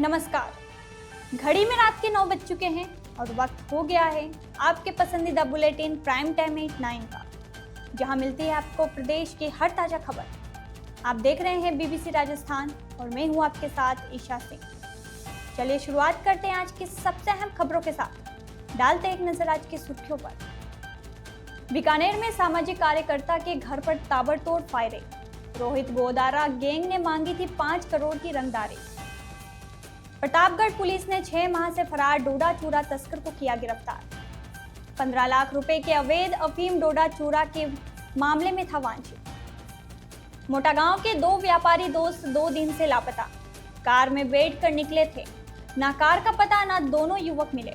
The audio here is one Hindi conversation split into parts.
नमस्कार। घड़ी में रात के 9 बज चुके हैं और वक्त हो गया है आपके पसंदीदा बुलेटिन प्राइम टाइम 8-9 का, जहां मिलती है आपको प्रदेश की हर ताजा खबर। आप देख रहे हैं बीबीसी राजस्थान और मैं हूं आपके साथ ईशा सिंह। चलिए शुरुआत करते हैं आज की सबसे अहम खबरों के साथ। डालते हैं एक नजर आज की सुर्खियों पर। बीकानेर में सामाजिक कार्यकर्ता के घर पर ताबड़तोड़ फायरिंग। रोहित गोदारा गैंग ने मांगी थी 5 करोड़ की रंगदारी। प्रतापगढ़ पुलिस ने 6 माह से फरार डोडा चूरा तस्कर को किया गिरफ्तार। 15 लाख रुपए के अवैध अफीम डोडा चूरा के मामले में था वांछित। मोटागांव के 2 व्यापारी दोस्त 2 दिन से लापता। कार में बैठकर निकले थे, ना कार का पता ना दोनों युवक मिले।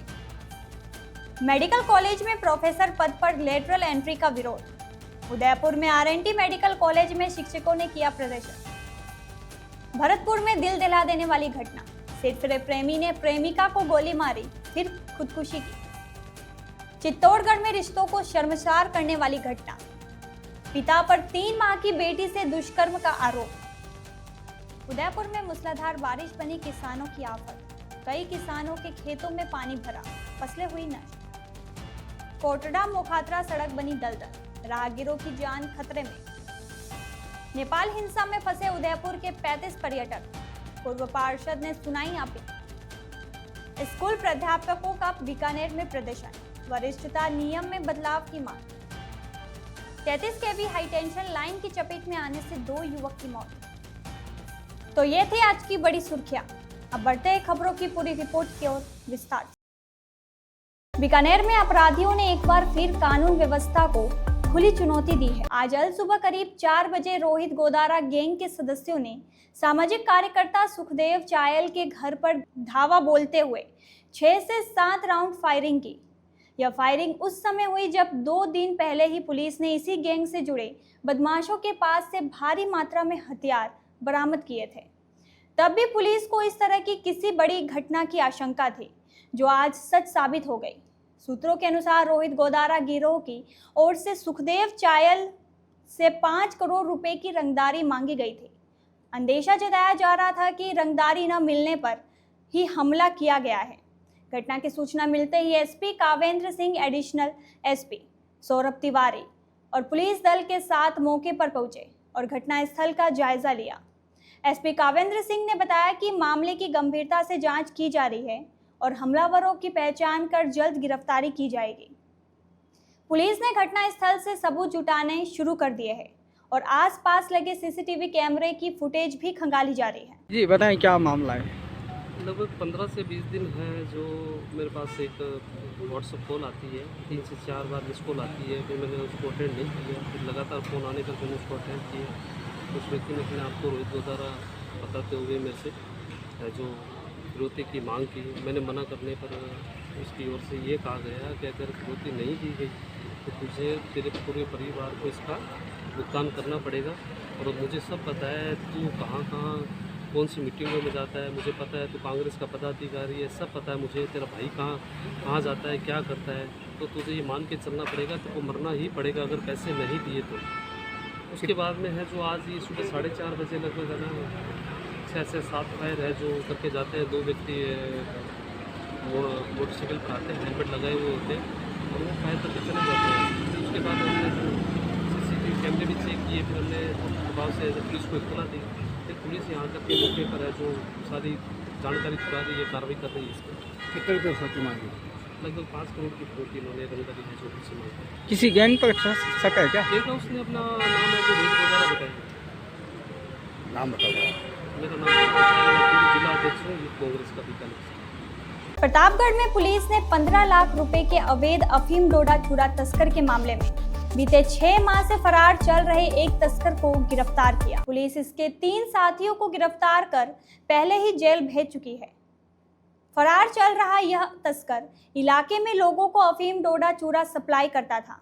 मेडिकल कॉलेज में प्रोफेसर पद पर लेटरल एंट्री का विरोध। उदयपुर में आरएनटी मेडिकल कॉलेज में शिक्षकों ने किया प्रदर्शन। भरतपुर में दिल दिला देने वाली घटना। सिरफिरे प्रेमी ने प्रेमिका को गोली मारी, फिर खुदकुशी की। चित्तौड़गढ़ में रिश्तों को शर्मसार करने वाली घटना। पिता पर 3 माह की बेटी से दुष्कर्म का आरोप। उदयपुर में मूसलाधार बारिश बनी किसानों की आफत। कई किसानों के खेतों में पानी भरा, फसलें हुई नष्ट। कोटड़ा मोखात्रा सड़क बनी दलदल, राहगीरों की जान खतरे में। नेपाल हिंसा में फंसे उदयपुर के 35 पर्यटक। पूर्व पार्षद ने सुनाई अपील। स्कूल प्राध्यापकों का बीकानेर में प्रदर्शन। वरिष्ठता नियम में बदलाव की मांग। 33 केवी हाई टेंशन लाइन की चपेट में आने से 2 युवक की मौत। तो ये थी आज की बड़ी सुर्खियां। अब बढ़ते हैं खबरों की पूरी रिपोर्ट की ओर विस्तार से। बीकानेर में अपराधियों ने एक बार फिर कानून व्यवस्था को खुली चुनौती दी है। आज अल सुबह करीब 4 बजे रोहित गोदारा गैंग के सदस्यों ने सामाजिक कार्यकर्ता सुखदेव चायल के घर पर धावा बोलते हुए 6 से 7 राउंड फायरिंग की। यह फायरिंग उस समय हुई जब 2 दिन पहले ही पुलिस ने इसी गैंग से जुड़े बदमाशों के पास से भारी मात्रा में हथियार बरामद किए थे। तब भी पुलिस को इस तरह की किसी बड़ी घटना की आशंका थी, जो आज सच साबित हो गई। सूत्रों के अनुसार रोहित गोदारा गिरोह की ओर से सुखदेव चायल से 5 करोड़ रुपए की रंगदारी मांगी गई थी। अंदेशा जताया जा रहा था कि रंगदारी न मिलने पर ही हमला किया गया है। घटना की सूचना मिलते ही SP Kavendra Singh, additional SP Saurabh Tiwari और पुलिस दल के साथ मौके पर पहुंचे और घटनास्थल का जायजा लिया। एसपी कावेंद्र सिंह ने बताया कि मामले की गंभीरता से जांच की जा रही है और हमलावरों की पहचान कर जल्द गिरफ्तारी की जाएगी। पुलिस ने घटनास्थल से सबूत जुटाने शुरू कर दिए हैं और आसपास लगे सीसीटीवी कैमरे की फुटेज भी खंगाली जा रही है। जी बताएं, क्या मामला है? लगभग 15 से 20 दिन है जो मेरे पास एक व्हाट्सएप कॉल आती है। 3 से 4 बार मिस कॉल आती है, फिर मैंने उसको अटेंड नहीं किया। फिर लगातार फ़ोन आने पर मैंने उसको अटेंड किया। उस व्यक्ति ने अपने आपको रोहित गोदारा बताते हुए मेरे से जो फिरौती की मांग की। मैंने मना करने पर उसकी ओर से ये कहा गया कि अगर फिरौती नहीं दी गई तो तुझे तेरे पूरे परिवार को इसका भुगतान करना पड़ेगा। और मुझे सब पता है तू कहाँ कौन सी मीटिंगों में जाता है, मुझे पता है तू कांग्रेस का पदाधिकारी है, सब पता है मुझे। तेरा भाई कहाँ जाता है, क्या करता है, तो तुझे ये मान के चलना पड़ेगा। तो मरना ही पड़ेगा अगर पैसे नहीं दिए तो। उसके बाद में है जो आज ये सुबह 4:30 बजे लगभग है ना 6 से 7 फायर है जो करके जाते हैं। 2 व्यक्ति मोटरसाइकिल पर आते हैं, हेलमेट लगाए हुए होते हैं और वो फायर करके चले जाते हैं। फिर उसके बाद हमने सीसीटीवी कैमरे भी चेक किए। फिर हमने दबाव से पुलिस को इत्तला दी। फिर पुलिस यहाँ करके मौके पर है जो सारी जानकारी छुड़ा रही है, कार्रवाई कर रही है। इस पर कितने रुपये फिरौती मांगी? लगभग 5 करोड़ की फिरौती इन्होंने रंगदारी है जो मुझसे मांगी। किसी गैंग पर शक है क्या? देखा उसने अपना नाम है जो रोहित गोदारा बताया। नाम बताओ। मेरा नाम जिला अध्यक्ष हूँ यूथ कांग्रेस का बीकानेर। प्रतापगढ़ में पुलिस ने 15 लाख रुपए के अवैध अफीम डोडा चूरा तस्कर के मामले में बीते 6 माह से फरार चल रहे एक तस्कर को गिरफ्तार किया। पुलिस इसके 3 साथियों को गिरफ्तार कर पहले ही जेल भेज चुकी है। फरार चल रहा यह तस्कर इलाके में लोगों को अफीम डोडा चूरा सप्लाई करता था।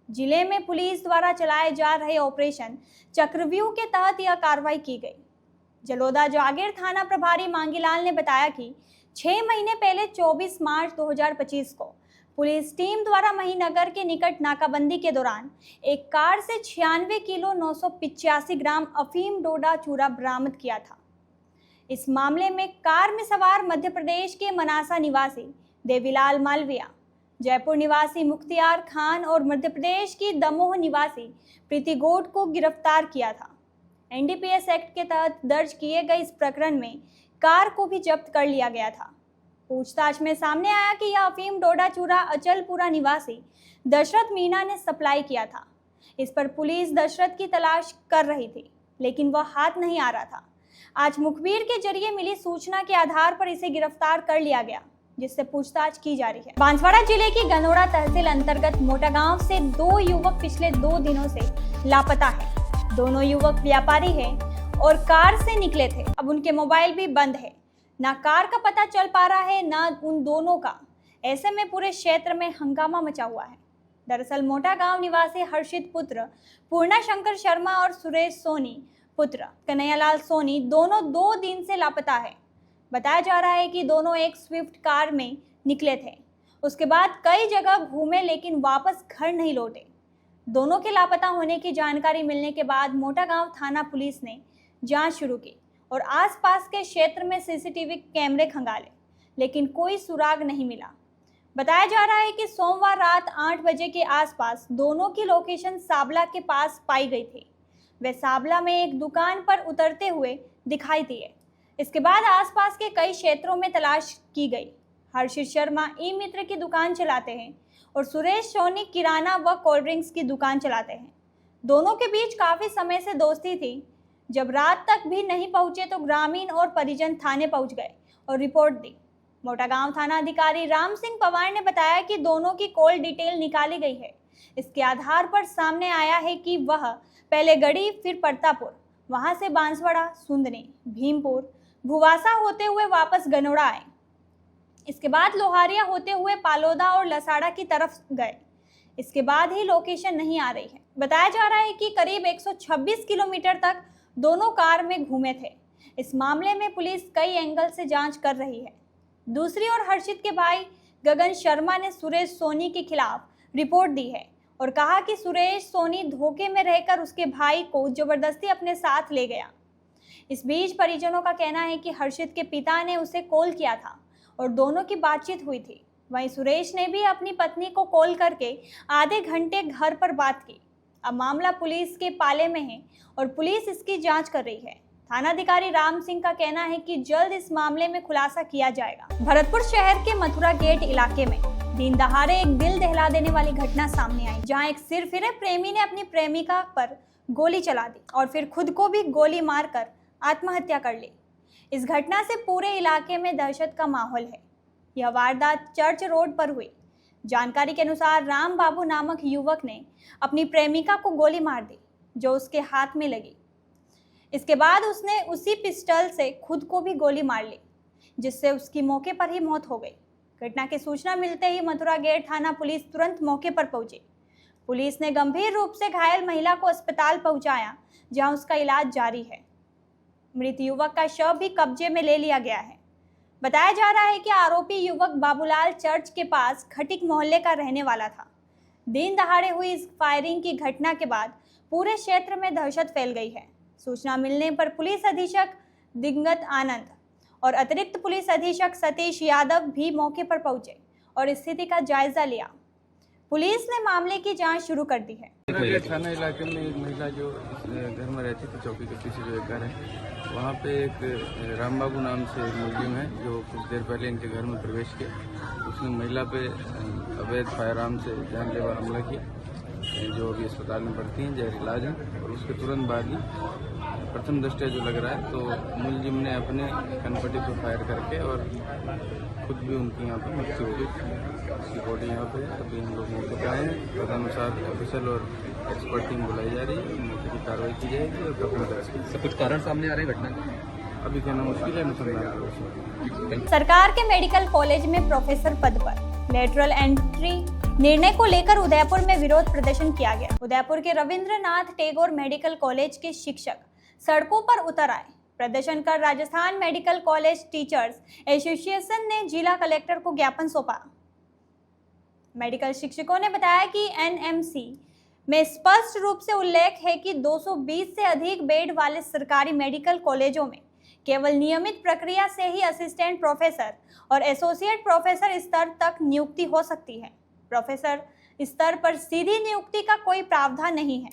जिले में पुलिस द्वारा चलाए जा रहे ऑपरेशन चक्रव्यूह के तहत यह कार्रवाई की गई। जलोदा जागीर थाना प्रभारी मांगीलाल ने बताया कि 6 महीने पहले 24 मार्च 2025 को पुलिस टीम द्वारा महीनगर के निकट नाकाबंदी के दौरान एक कार से 96 किलो 985 ग्राम अफीम डोडा चूरा बरामद किया था। इस मामले में कार में सवार मध्य प्रदेश के मनासा निवासी देवीलाल मालविया, जयपुर निवासी मुख्तियार खान और मध्य प्रदेश की दमोह निवासी प्रीति गोट को गिरफ्तार किया था। एनडीपीएस एक्ट के तहत दर्ज किए गए इस प्रकरण में कार को भी जब्त कर लिया गया था। पूछताछ में सामने आया कि यह अफीम डोडा चूरा अचलपुरा निवासी दशरथ मीणा ने सप्लाई किया था। इस पर पुलिस दशरथ की तलाश कर रही थी, लेकिन वह हाथ नहीं आ रहा था। आज मुखबिर के जरिए मिली सूचना के आधार पर इसे गिरफ्तार कर लिया गया, जिससे पूछताछ की जा रही है। बांसवाड़ा जिले की गनोड़ा तहसील अंतर्गत मोटा गांव से 2 युवक पिछले 2 दिनों से लापता है। दोनों युवक व्यापारी हैं और कार से निकले थे। अब उनके मोबाइल भी बंद है, ना कार का पता चल पा रहा है ना उन दोनों का। ऐसे में पूरे क्षेत्र में हंगामा मचा हुआ है। दरअसल मोटा गांव निवासी हर्षित पुत्र पूर्णा शंकर शर्मा और सुरेश सोनी पुत्र कन्हैयालाल सोनी दोनों 2 दिन से लापता है। बताया जा रहा है कि दोनों एक स्विफ्ट कार में निकले थे, उसके बाद कई जगह घूमे लेकिन वापस घर नहीं लौटे। दोनों के लापता होने की जानकारी मिलने के बाद मोटा गांव थाना पुलिस ने जांच शुरू की और आसपास के क्षेत्र में सीसीटीवी कैमरे खंगाले, लेकिन कोई सुराग नहीं मिला। बताया जा रहा है कि सोमवार रात 8 बजे के आसपास दोनों की लोकेशन साबला के पास पाई गई थी। वे साबला में एक दुकान पर उतरते हुए दिखाई दिए। इसके बाद आसपास के कई क्षेत्रों में तलाश की गई। हर्षित शर्मा ई मित्र की दुकान चलाते हैं और सुरेश सोनी किराना व कोल्ड ड्रिंक्स की दुकान चलाते हैं। दोनों के बीच काफ़ी समय से दोस्ती थी। जब रात तक भी नहीं पहुंचे तो ग्रामीण और परिजन थाने पहुंच गए और रिपोर्ट दी। मोटा गांव थाना अधिकारी राम सिंह पवार ने बताया कि दोनों की कॉल डिटेल निकाली गई है। इसके आधार पर सामने आया है कि वह पहले गढ़ी फिर परतापुर, वहां से बांसवाड़ा, सुंदनी, भीमपुर, भुवासा होते हुए वापस गनोड़ा आए। इसके बाद लोहारिया होते हुए पालोदा और लसाड़ा की तरफ गए। इसके बाद ही लोकेशन नहीं आ रही है। बताया जा रहा है कि करीब 126 किलोमीटर तक दोनों कार में घूमे थे। इस मामले में पुलिस कई एंगल से जांच कर रही है। दूसरी ओर हर्षित के भाई गगन शर्मा ने सुरेश सोनी के खिलाफ रिपोर्ट दी है और कहा कि सुरेश सोनी धोखे में रहकर उसके भाई को जबरदस्ती अपने साथ ले गया। इस बीच परिजनों का कहना है कि हर्षित के पिता ने उसे कॉल किया था और दोनों की बातचीत हुई थी। वहीं सुरेश ने भी अपनी पत्नी को कॉल करके आधे घंटे घर पर बात की। अब मामला पुलिस के पाले में है और पुलिस इसकी जांच कर रही है। थानाधिकारी राम सिंह का कहना है कि जल्द इस मामले में खुलासा किया जाएगा। भरतपुर शहर के मथुरा गेट इलाके में दिन दहाड़े एक दिल दहला देने वाली घटना सामने आई, जहां एक सिरफिरे प्रेमी ने अपनी प्रेमिका पर गोली चला दी और फिर खुद को भी गोली मारकर आत्महत्या कर ली। इस घटना से पूरे इलाके में दहशत का माहौल है। यह वारदात चर्च रोड पर हुई। जानकारी के अनुसार राम बाबू नामक युवक ने अपनी प्रेमिका को गोली मार दी, जो उसके हाथ में लगी। इसके बाद उसने उसी पिस्टल से खुद को भी गोली मार ली, जिससे उसकी मौके पर ही मौत हो गई। घटना की सूचना मिलते ही मथुरा गेट थाना पुलिस तुरंत मौके पर पहुंची। पुलिस ने गंभीर रूप से घायल महिला को अस्पताल पहुंचाया, जहां उसका इलाज जारी है। मृत युवक का शव भी कब्जे में ले लिया गया है। बताया जा रहा है कि आरोपी युवक बाबूलाल चर्च के पास खटिक मोहल्ले का रहने वाला था। दिन दहाड़े हुई इस फायरिंग की घटना के बाद पूरे क्षेत्र में दहशत फैल गई है। सूचना मिलने पर पुलिस अधीक्षक दिगंत आनंद और अतिरिक्त पुलिस अधीक्षक सतीश यादव भी मौके पर पहुंचे और स्थिति का जायजा लिया। पुलिस ने मामले की जांच शुरू कर दी है। थाना इलाके में एक महिला जो घर में रहती थी, चौकी के पीछे जो एक घर है, वहाँ पे एक राम बाबू नाम से एक मुलजिम है जो कुछ देर पहले इनके घर में प्रवेश किया। उसने महिला पे अवैध फायरआर्म से जानलेवा हमला किया, जो अभी अस्पताल में भर्ती हैं, जहर इलाज है। और उसके तुरंत बाद ही प्रथम दृष्टया जो लग रहा है तो मुलजिम ने अपने कनपट्टी पर फायर करके और खुद भी उनकी यहाँ पर मृत्यु हो गई। उसकी बॉडी यहाँ पे अभी हम लोग मौके पर आए हैं। तदनुसार ऑफिसर और एक्सपर्ट टीम बुलाई जा रही है, मौके की कार्रवाई की जाएगी और प्रकरण दर्ज किया जाएगा। कुछ कारण सामने आ रहे हैं घटना के? अभी कहना मुश्किल है, अनुसंधान। सरकार के मेडिकल कॉलेज में प्रोफेसर पद पर लेटरल एंट्री निर्णय को लेकर उदयपुर में विरोध प्रदर्शन किया गया। उदयपुर के रविंद्रनाथ टैगोर मेडिकल कॉलेज के शिक्षक सड़कों पर उतर आए। प्रदर्शन कर Rajasthan medical college teachers association ने जिला कलेक्टर को ज्ञापन सौंपा। मेडिकल शिक्षकों ने बताया कि एनएमसी में स्पष्ट रूप से उल्लेख है कि 220 से अधिक बेड वाले सरकारी मेडिकल कॉलेजों में केवल नियमित प्रक्रिया से ही असिस्टेंट प्रोफेसर और एसोसिएट प्रोफेसर स्तर तक नियुक्ति हो सकती है। प्रोफेसर स्तर पर सीधी नियुक्ति का कोई प्रावधान नहीं है,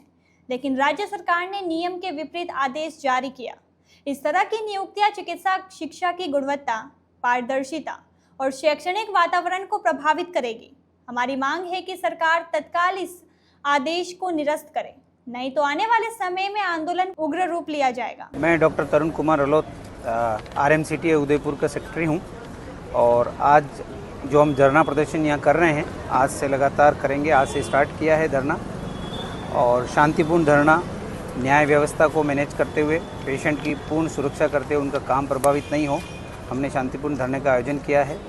लेकिन राज्य सरकार ने नियम के विपरीत आदेश जारी किया। इस तरह की नियुक्तियां चिकित्सा शिक्षा की गुणवत्ता, पारदर्शिता और शैक्षणिक वातावरण को प्रभावित करेगी। हमारी मांग है कि सरकार तत्काल इस आदेश को निरस्त करे, नहीं तो आने वाले समय में आंदोलन उग्र रूप लिया जाएगा। मैं डॉक्टर तरुण कुमार रलोत RMCTA उदयपुर का सेक्रेटरी हूं और आज जो हम धरना प्रदर्शन यहाँ कर रहे हैं, आज से लगातार करेंगे। आज से स्टार्ट किया है धरना और शांतिपूर्ण धरना, न्याय व्यवस्था को मैनेज करते हुए, पेशेंट की पूर्ण सुरक्षा करते हुए उनका काम प्रभावित नहीं हो, हमने शांतिपूर्ण धरने का आयोजन किया है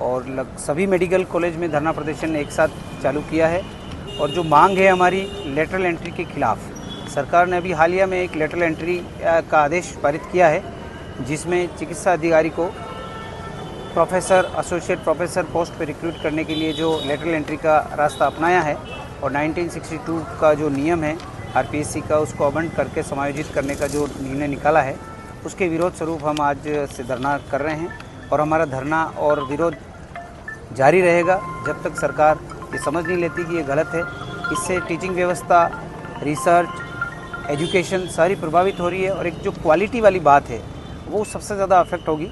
और सभी मेडिकल कॉलेज में धरना प्रदर्शन एक साथ चालू किया है। और जो मांग है हमारी लेटरल एंट्री के खिलाफ, सरकार ने अभी हालिया में एक लेटरल एंट्री का आदेश पारित किया है, जिसमें चिकित्सा अधिकारी को प्रोफेसर, एसोसिएट प्रोफेसर पोस्ट पर रिक्रूट करने के लिए जो लेटरल एंट्री का रास्ता अपनाया है और 1962 का जो नियम है RPSC का, उसको अबंड करके समायोजित करने का जो निर्णय निकाला है, उसके विरोध स्वरूप हम आज से धरना कर रहे हैं। और हमारा धरना और विरोध जारी रहेगा जब तक सरकार ये समझ नहीं लेती कि ये गलत है। इससे टीचिंग व्यवस्था, रिसर्च, एजुकेशन सारी प्रभावित हो रही है और एक जो क्वालिटी वाली बात है वो सबसे ज़्यादा अफेक्ट होगी।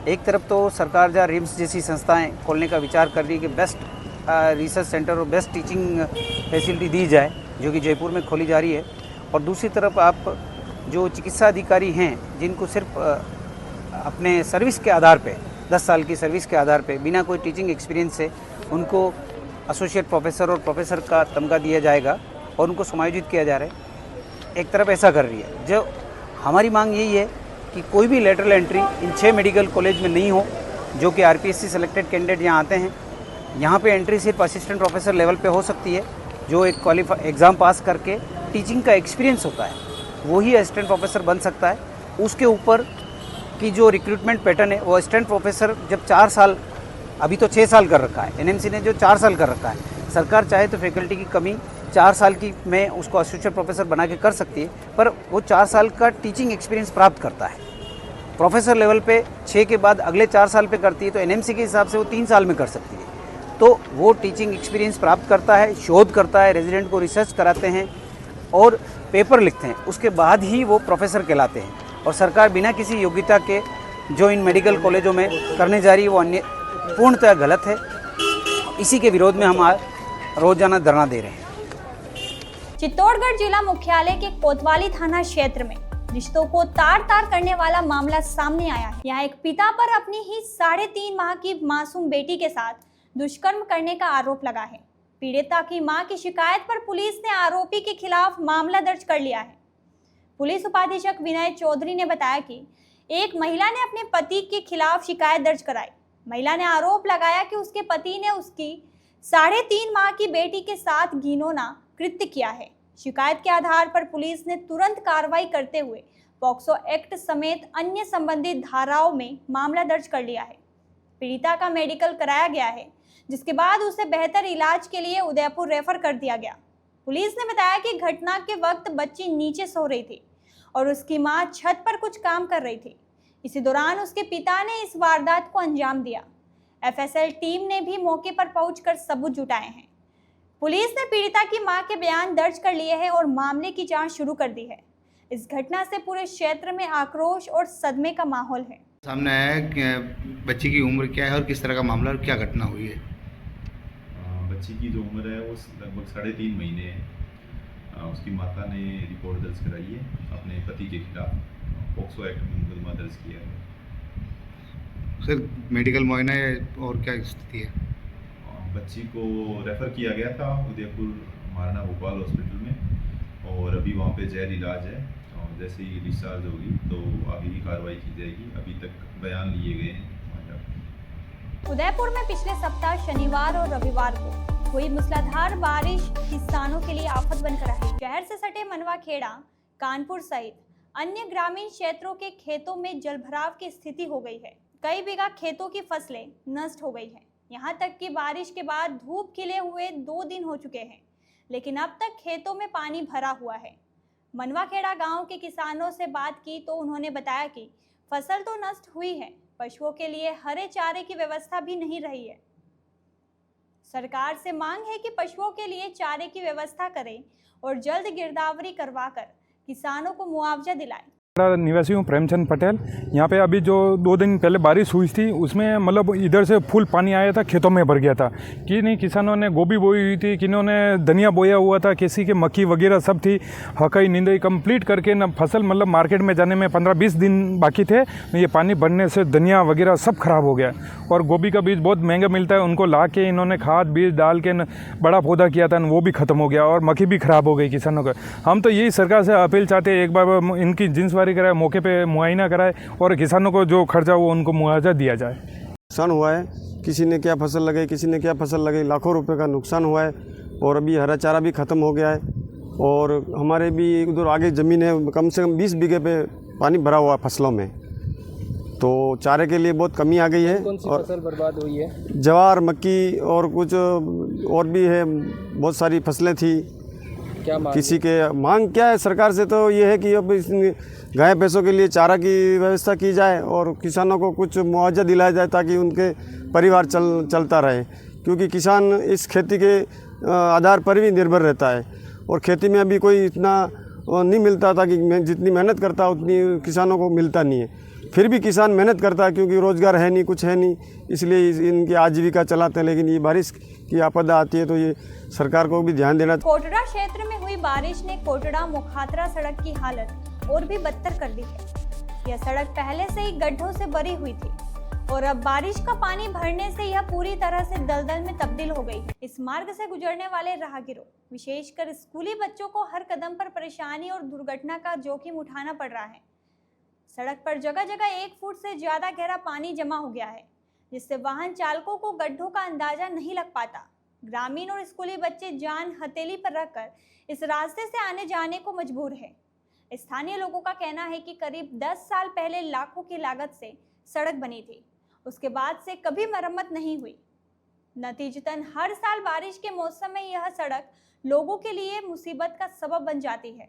एक तरफ तो सरकार जहाँ रिम्स जैसी संस्थाएं खोलने का विचार कर रही है कि बेस्ट रिसर्च सेंटर और बेस्ट टीचिंग फैसिलिटी दी जाए, जो कि जयपुर में खोली जा रही है, और दूसरी तरफ आप जो चिकित्सा अधिकारी हैं जिनको सिर्फ अपने सर्विस के आधार पे, 10 साल की सर्विस के आधार पे, बिना कोई टीचिंग एक्सपीरियंस से उनको एसोसिएट प्रोफेसर और प्रोफेसर का तमगा दिया जाएगा और उनको समायोजित किया जा रहा है। एक तरफ ऐसा कर रही है। जो हमारी मांग यही है कि कोई भी lateral entry in 6 medical college में नहीं हो जो कि RPSC सेलेक्टेड कैंडिडेट यहाँ आते हैं। यहाँ पे एंट्री सिर्फ असिस्टेंट प्रोफेसर लेवल पे हो सकती है, जो एक क्वालिफाई एग्ज़ाम पास करके टीचिंग का एक्सपीरियंस होता है वही असिस्टेंट प्रोफेसर बन सकता है। उसके ऊपर की जो रिक्रूटमेंट पैटर्न है वो असिस्टेंट प्रोफेसर जब 4 साल, अभी तो 6 साल कर रखा है, NMC ने जो 4 साल कर रखा है। सरकार चाहे तो फैकल्टी की कमी 4 साल की में उसको एसोसिएट प्रोफेसर बना के कर सकती है, पर वो 4 साल का टीचिंग एक्सपीरियंस प्राप्त करता है। प्रोफेसर लेवल पे 6 के बाद अगले 4 साल पे करती है, तो NMC के हिसाब से वो 3 साल में कर सकती है। तो वो टीचिंग एक्सपीरियंस प्राप्त करता है, शोध करता है, रेजिडेंट को रिसर्च कराते हैं और पेपर लिखते हैं, उसके बाद ही वो प्रोफेसर कहलाते हैं। और सरकार बिना किसी योग्यता के जो इन मेडिकल कॉलेजों में करने जा रही है वो अन्य पूर्णतः गलत है। इसी के विरोध में हम आज रोजाना धरना दे रहे हैं। चित्तौड़गढ़ जिला मुख्यालय के कोतवाली थाना क्षेत्र में रिश्तों को तार तार करने वाला मामला सामने आया है। यहाँ एक पिता पर अपनी ही 3.5 माह की मासूम बेटी के साथ दुष्कर्म करने का आरोप लगा है। पीड़िता की मां की शिकायत पर पुलिस ने आरोपी के खिलाफ मामला दर्ज कर लिया है। पुलिस उपाधीक्षक विनय चौधरी ने बताया कि एक महिला ने अपने पति के खिलाफ शिकायत दर्ज कराई। महिला ने आरोप लगाया कि उसके पति ने उसकी 3.5 माह की बेटी के साथ घिनौना कृत्य किया है। शिकायत के आधार पर पुलिस ने तुरंत कार्रवाई करते हुए पॉक्सो एक्ट समेत अन्य संबंधित धाराओं में मामला दर्ज कर लिया है। पीड़िता का मेडिकल कराया गया है, जिसके बाद उसे बेहतर इलाज के लिए उदयपुर रेफर कर दिया गया। पुलिस ने बताया कि घटना के वक्त बच्ची नीचे सो रही थी और उसकी मां छत पर कुछ काम कर रही थी। इसी दौरान उसके पिता ने इस वारदात को अंजाम दिया। FSL टीम ने भी मौके पर पहुंचकर सबूत जुटाए हैं। पुलिस ने पीड़िता की मां के बयान दर्ज कर लिए हैं और मामले की जांच शुरू कर दी है। इस घटना से पूरे क्षेत्र में आक्रोश और सदमे का माहौल है। सामने आया है कि बच्ची की उम्र क्या है और किस तरह का मामला और क्या घटना हुई है? बच्ची की जो उम्र है वो लगभग 3.5 महीने है। उसकी माता ने रिपोर्ट दर्ज कराई है अपने पति के खिलाफ, पॉक्सो एक्ट में मुकदमा दर्ज किया है। सर, मेडिकल मुआयना है और क्या स्थिति है? बच्ची को रेफ़र किया गया था उदयपुर महाराणा भोपाल हॉस्पिटल में और अभी वहाँ पे जैर इलाज है और जैसे ही डिस्चार्ज होगी तो आगे की कार्रवाई की जाएगी। अभी तक बयान लिए गए हैं। उदयपुर में पिछले सप्ताह शनिवार और रविवार को हुई मूसलाधार बारिश किसानों के लिए आफत बनकर आई। शहर से सटे मनवाखेड़ा, कानपुर सहित अन्य ग्रामीण क्षेत्रों के खेतों में जलभराव की स्थिति हो गई है। कई बीघा खेतों की फसलें नष्ट हो गई हैं। यहाँ तक कि बारिश के बाद धूप खिले हुए 2 दिन हो चुके हैं, लेकिन अब तक खेतों में पानी भरा हुआ है। मनवाखेड़ा गांव के किसानों से बात की तो उन्होंने बताया कि फसल तो नष्ट हुई है, पशुओं के लिए हरे चारे की व्यवस्था भी नहीं रही है। सरकार से मांग है कि पशुओं के लिए चारे की व्यवस्था करें और जल्द गिरदावरी करवाकर किसानों को मुआवजा दिलाएं। निवासी हूँ प्रेमचंद पटेल। यहाँ पे अभी जो 2 दिन पहले बारिश हुई थी उसमें मतलब इधर से फुल पानी आया था, खेतों में भर गया था। कि नहीं किसानों ने गोभी बोई हुई थी, किन्हों ने धनिया बोया हुआ था, किसी के मक्की वगैरह सब थी। हकई निंदाई कंप्लीट करके न फसल मतलब मार्केट में जाने में 15-20 दिन बाकी थे। ये पानी भरने से धनिया वगैरह सब खराब हो गया और गोभी का बीज बहुत महंगा मिलता है, उनको ला के इन्होंने खाद बीज डाल के बड़ा पौधा किया था, वो भी ख़त्म हो गया और मक्की भी ख़राब हो गई किसानों का। हम तो यही सरकार से अपील चाहते हैं, एक बार इनकी जिंसवारी कराए, मौके पे मुआयना कराए और किसानों को जो खर्चा वो उनको मुआवजा दिया जाए। नुकसान हुआ है, किसी ने क्या फसल लगाई, किसी ने क्या फसल लगाई, लाखों रुपए का नुकसान हुआ है और अभी हरा चारा भी ख़त्म हो गया है। और हमारे भी उधर आगे ज़मीन है, कम से कम 20 बीघे पे पानी भरा हुआ है फसलों में, तो चारे के लिए बहुत कमी आ गई है। कौन सी और फसल बर्बाद हुई है? ज्वार, मक्की और कुछ और भी है, बहुत सारी फसलें थी। क्या मांग किसी के मांग क्या है सरकार से, तो ये है कि अब गाय भैंसों के लिए चारा की व्यवस्था की जाए और किसानों को कुछ मुआवजा दिलाया जाए ताकि उनके परिवार चलता रहे, क्योंकि किसान इस खेती के आधार पर भी निर्भर रहता है और खेती में अभी कोई इतना नहीं मिलता था कि जितनी मेहनत करता उतनी किसानों को मिलता नहीं है। फिर भी किसान मेहनत करता है क्योंकि रोज़गार है नहीं, कुछ है नहीं, इसलिए इनकी आजीविका चलाते हैं। लेकिन ये बारिश की आपदा आती है तो ये सरकार को भी ध्यान देना। कोटड़ा क्षेत्र में हुई बारिश ने कोटड़ा मोखात्रा सड़क की हालत और भी बदतर कर दी है। यह सड़क पहले से ही गड्ढों से भरी हुई थी और अब बारिश का पानी भरने से यह पूरी तरह से दलदल में तब्दील हो गई। इस मार्ग से गुजरने वाले राहगीरों, विशेषकर स्कूली बच्चों को हर कदम पर परेशानी और दुर्घटना का जोखिम उठाना पड़ रहा है। सड़क पर जगह जगह 1 फुट से ज्यादा गहरा पानी जमा हो गया है, जिससे वाहन चालकों को गड्ढों का अंदाजा नहीं लग पाता। ग्रामीण और स्कूली बच्चे जान हथेली पर रखकर इस रास्ते से आने जाने को मजबूर है। स्थानीय लोगों का कहना है कि करीब 10 साल पहले लाखों की लागत से सड़क बनी थी, उसके बाद से कभी मरम्मत नहीं हुई। नतीजतन हर साल बारिश के मौसम में यह सड़क लोगों के लिए मुसीबत का सबब बन जाती है।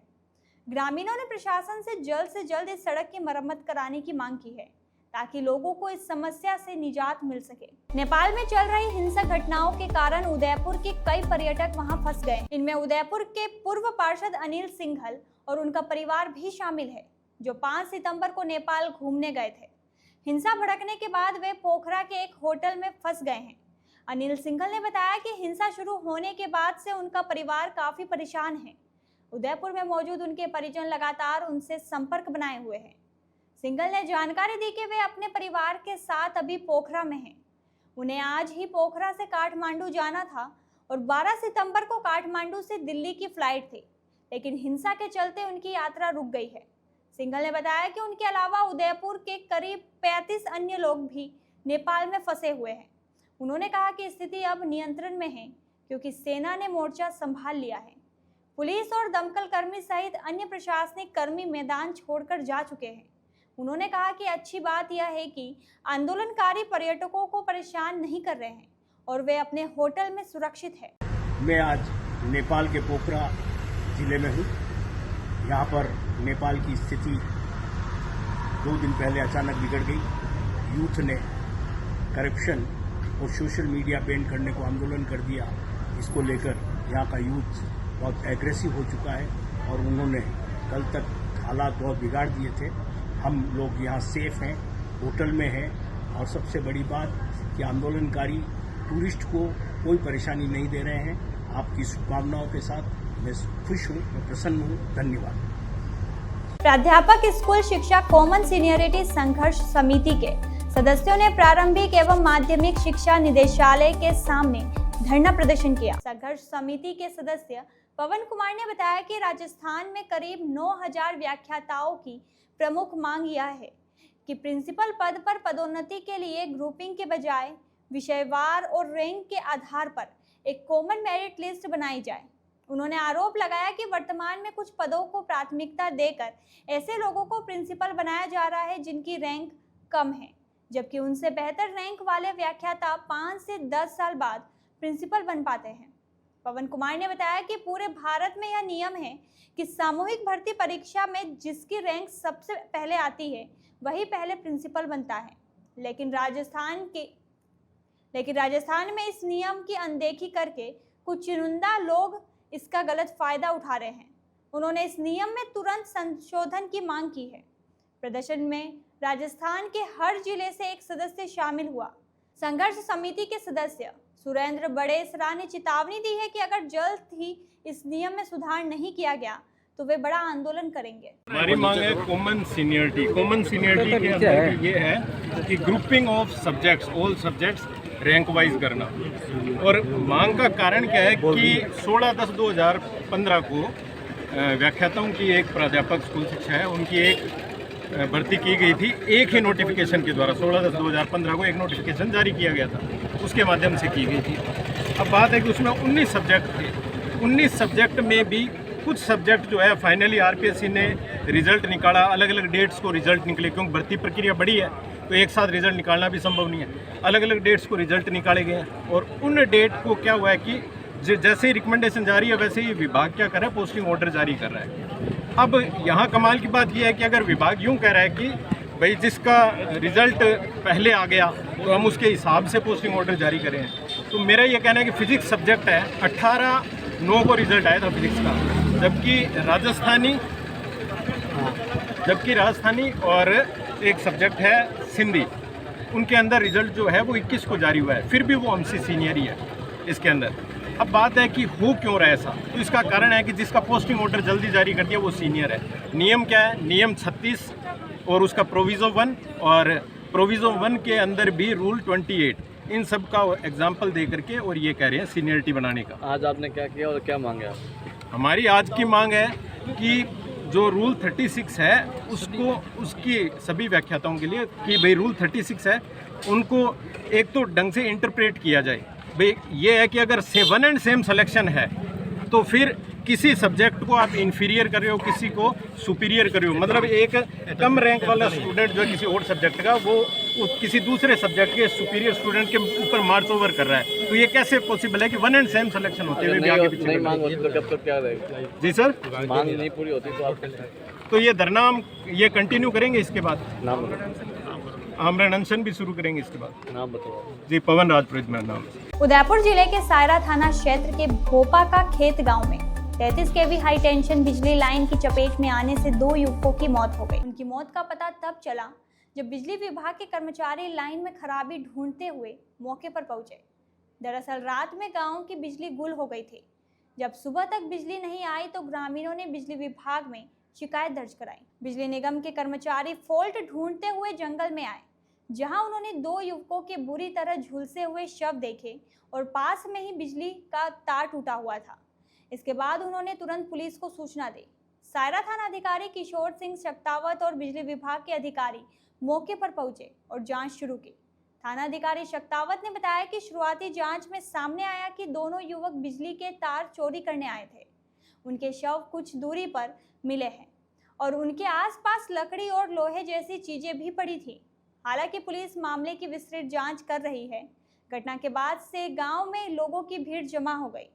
ग्रामीणों ने प्रशासन से जल्द इस सड़क की मरम्मत कराने की मांग की है ताकि लोगों को इस समस्या से निजात मिल सके। नेपाल में चल रही हिंसक घटनाओं के कारण उदयपुर के कई पर्यटक वहां फंस गए। इनमें उदयपुर के पूर्व पार्षद अनिल सिंघल और उनका परिवार भी शामिल है, जो 5 सितंबर को नेपाल घूमने गए थे। हिंसा भड़कने के बाद वे पोखरा के एक होटल में फंस गए हैं। अनिल सिंघल ने बताया कि हिंसा शुरू होने के बाद से उनका परिवार काफी परेशान है। उदयपुर में मौजूद उनके परिजन लगातार उनसे संपर्क बनाए हुए हैं। सिंघल ने जानकारी दी कि वे अपने परिवार के साथ अभी पोखरा में हैं। उन्हें आज ही पोखरा से काठमांडू जाना था और 12 सितंबर को काठमांडू से दिल्ली की फ्लाइट थी, लेकिन हिंसा के चलते उनकी यात्रा रुक गई है। सिंघल ने बताया कि उनके अलावा उदयपुर के करीब 35 अन्य लोग भी नेपाल में फंसे हुए हैं। उन्होंने कहा कि स्थिति अब नियंत्रण में है क्योंकि सेना ने मोर्चा संभाल लिया है। पुलिस और दमकल कर्मी सहित अन्य प्रशासनिक कर्मी मैदान छोड़कर जा चुके हैं। उन्होंने कहा कि अच्छी बात यह है कि आंदोलनकारी पर्यटकों को परेशान नहीं कर रहे हैं और वे अपने होटल में सुरक्षित हैं। मैं आज नेपाल के पोखरा जिले में हूँ। यहाँ पर नेपाल की स्थिति 2 दिन पहले अचानक बिगड़ गई। यूथ ने करप्शन और सोशल मीडिया बैन करने को आंदोलन कर दिया। इसको लेकर यहाँ का यूथ बहुत एग्रेसिव हो चुका है और उन्होंने कल तक हालात बहुत बिगाड़ दिए थे। हम लोग यहाँ सेफ हैं, होटल में हैं और सबसे बड़ी बात कि आंदोलनकारी टूरिस्ट को कोई परेशानी नहीं दे रहे हैं। आपकी शुभकामनाओं के साथ मैं खुश हूँ, मैं प्रसन्न हूँ। धन्यवाद। प्राध्यापक स्कूल शिक्षा कॉमन सीनियरिटी संघर्ष समिति के सदस्यों ने प्रारंभिक एवं माध्यमिक शिक्षा निदेशालय के सामने धरना प्रदर्शन किया। संघर्ष समिति के सदस्य पवन कुमार ने बताया कि राजस्थान में करीब 9000 व्याख्याताओं की प्रमुख मांग यह है कि प्रिंसिपल पद पर पदोन्नति के लिए ग्रुपिंग के बजाय विषयवार और रैंक के आधार पर एक कॉमन मेरिट लिस्ट बनाई जाए। उन्होंने आरोप लगाया कि वर्तमान में कुछ पदों को प्राथमिकता देकर ऐसे लोगों को प्रिंसिपल बनाया जा रहा है जिनकी रैंक कम है, जबकि उनसे बेहतर रैंक वाले व्याख्याता 5 से 10 साल बाद प्रिंसिपल बन पाते हैं। पवन कुमार ने बताया कि पूरे भारत में यह नियम है कि सामूहिक भर्ती परीक्षा में जिसकी रैंक सबसे पहले आती है वही पहले प्रिंसिपल बनता है। लेकिन राजस्थान में इस नियम की अनदेखी करके कुछ चुनिंदा लोग इसका गलत फायदा उठा रहे हैं। उन्होंने इस नियम में तुरंत संशोधन की मांग की है। प्रदर्शन में राजस्थान के हर जिले से एक सदस्य शामिल हुआ। संघर्ष समिति के सदस्य सुरेंद्र बड़ेसरा ने चेतावनी दी है कि अगर जल्द ही इस नियम में सुधार नहीं किया गया तो वे बड़ा आंदोलन करेंगे। हमारी मांग है कॉमन सीनियरिटी। कॉमन सीनियरिटी के अंदर ये है कि grouping of subjects, all subjects rank wise करना। और मांग का कारण क्या है कि 16/10/2015 को व्याख्याताओं की एक प्राध्यापक स्कूल शिक्षा है, उनकी एक भर्ती की गई थी एक ही नोटिफिकेशन के द्वारा। 16/10/2015 को एक नोटिफिकेशन जारी किया गया था, उसके माध्यम से की गई थी। अब बात है कि उसमें 19 सब्जेक्ट थे। 19 सब्जेक्ट में भी कुछ सब्जेक्ट जो है फाइनली आरपीएससी ने रिजल्ट निकाला, अलग अलग डेट्स को रिजल्ट निकले, क्योंकि भर्ती प्रक्रिया बड़ी है तो एक साथ रिजल्ट निकालना भी संभव नहीं है। अलग अलग डेट्स को रिजल्ट निकाले गए हैं और उन डेट को क्या हुआ है कि जैसे ही रिकमेंडेशन जारी है वैसे ही विभाग क्या कर रहा है, पोस्टिंग ऑर्डर जारी कर रहा है। अब यहाँ कमाल की बात यह है कि अगर विभाग यूँ कह रहा है कि भाई जिसका रिजल्ट पहले आ गया तो हम उसके हिसाब से पोस्टिंग ऑर्डर जारी करें, तो मेरा ये कहना है कि फिजिक्स सब्जेक्ट है, 18/9 को रिजल्ट आया था फिजिक्स का, जबकि राजस्थानी और एक सब्जेक्ट है सिंधी, उनके अंदर रिजल्ट जो है वो 21 को जारी हुआ है, फिर भी वो हमसे सीनियर ही है इसके अंदर। अब बात है कि हो क्यों रहा है ऐसा, तो इसका कारण है कि जिसका पोस्टिंग ऑर्डर जल्दी जारी कर दिया वो सीनियर है। नियम क्या है, नियम 36 और उसका प्रोविज़ो 1 और प्रोविज़ो 1 के अंदर भी रूल 28, इन सब का एग्जाम्पल दे करके और ये कह रहे हैं सीनियरिटी बनाने का। आज आपने क्या किया और क्या मांगे आप? हमारी आज की मांग है कि जो रूल 36 है उसको, उसकी सभी व्याख्याताओं के लिए कि भाई रूल 36 है उनको एक तो ढंग से इंटरप्रेट किया जाए। भाई ये है कि अगर वन एंड सेम सिलेक्शन है तो फिर किसी सब्जेक्ट को आप इन्फीरियर कर रहे हो, किसी को सुपीरियर कर रहे हो, मतलब एक कम रैंक वाला स्टूडेंट जो है किसी और सब्जेक्ट का, वो किसी दूसरे सब्जेक्ट के सुपीरियर स्टूडेंट के ऊपर मार्च ओवर कर रहा है, तो ये कैसे पॉसिबल है कि वन एंड सेम सिलेक्शन होते हुए भी आगे पीछे नहीं मांग होती तो कब तक क्या रहेगा? जी सर, मांग नहीं पूरी होती तो आप तो ये धरना हम ये कंटिन्यू करेंगे। इसके बाद नाम बताओ। आमरण अनशन भी शुरू करेंगे इसके बाद। नाम बताओ। जी पवन राजपुरोहित मेरा नाम। उदयपुर जिले के सायरा थाना क्षेत्र के भोपा का खेत गांव में 33 केवी हाई टेंशन बिजली लाइन की चपेट में आने से 2 युवकों की मौत हो गई। उनकी मौत का पता तब चला जब बिजली विभाग के कर्मचारी लाइन में खराबी ढूंढते हुए मौके पर पहुंचे। दरअसल रात में गांव की बिजली गुल हो गई थी। जब सुबह तक बिजली नहीं आई तो ग्रामीणों ने बिजली विभाग में शिकायत दर्ज कराई। बिजली निगम के कर्मचारी फॉल्ट ढूंढते हुए जंगल में आए, जहां उन्होंने 2 युवकों के बुरी तरह झुलसे हुए शव देखे और पास में ही बिजली का तार टूटा हुआ था। इसके बाद उन्होंने तुरंत पुलिस को सूचना दी। सायरा थाना अधिकारी किशोर सिंह शक्तावत और बिजली विभाग के अधिकारी मौके पर पहुंचे और जांच शुरू की। थाना अधिकारी शक्तावत ने बताया कि शुरुआती जांच में सामने आया कि दोनों युवक बिजली के तार चोरी करने आए थे। उनके शव कुछ दूरी पर मिले हैं और उनके आसपास लकड़ी और लोहे जैसी चीजें भी पड़ी थी। हालांकि पुलिस मामले की विस्तृत जांच कर रही है। घटना के बाद से गांव में लोगों की भीड़ जमा हो गई।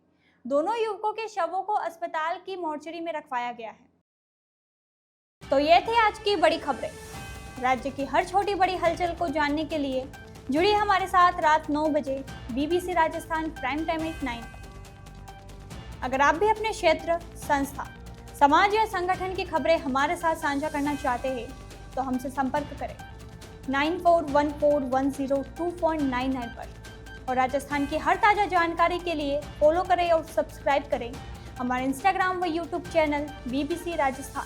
दोनों युवकों के शवों को अस्पताल की मोर्चरी में रखवाया गया है। तो ये थे आज की बड़ी खबरें। राज्य की हर छोटी बड़ी हलचल को जानने के लिए जुड़िए हमारे साथ रात 9 बजे BBC राजस्थान प्राइम टाइम 9। अगर आप भी अपने क्षेत्र, संस्था, समाज या संगठन की खबरें हमारे साथ साझा करना चाहते हैं तो हमसे संपर्क करें 9414102499 पर। और राजस्थान की हर ताज़ा जानकारी के लिए फॉलो करें और सब्सक्राइब करें हमारे इंस्टाग्राम व यूट्यूब चैनल BBC राजस्थान।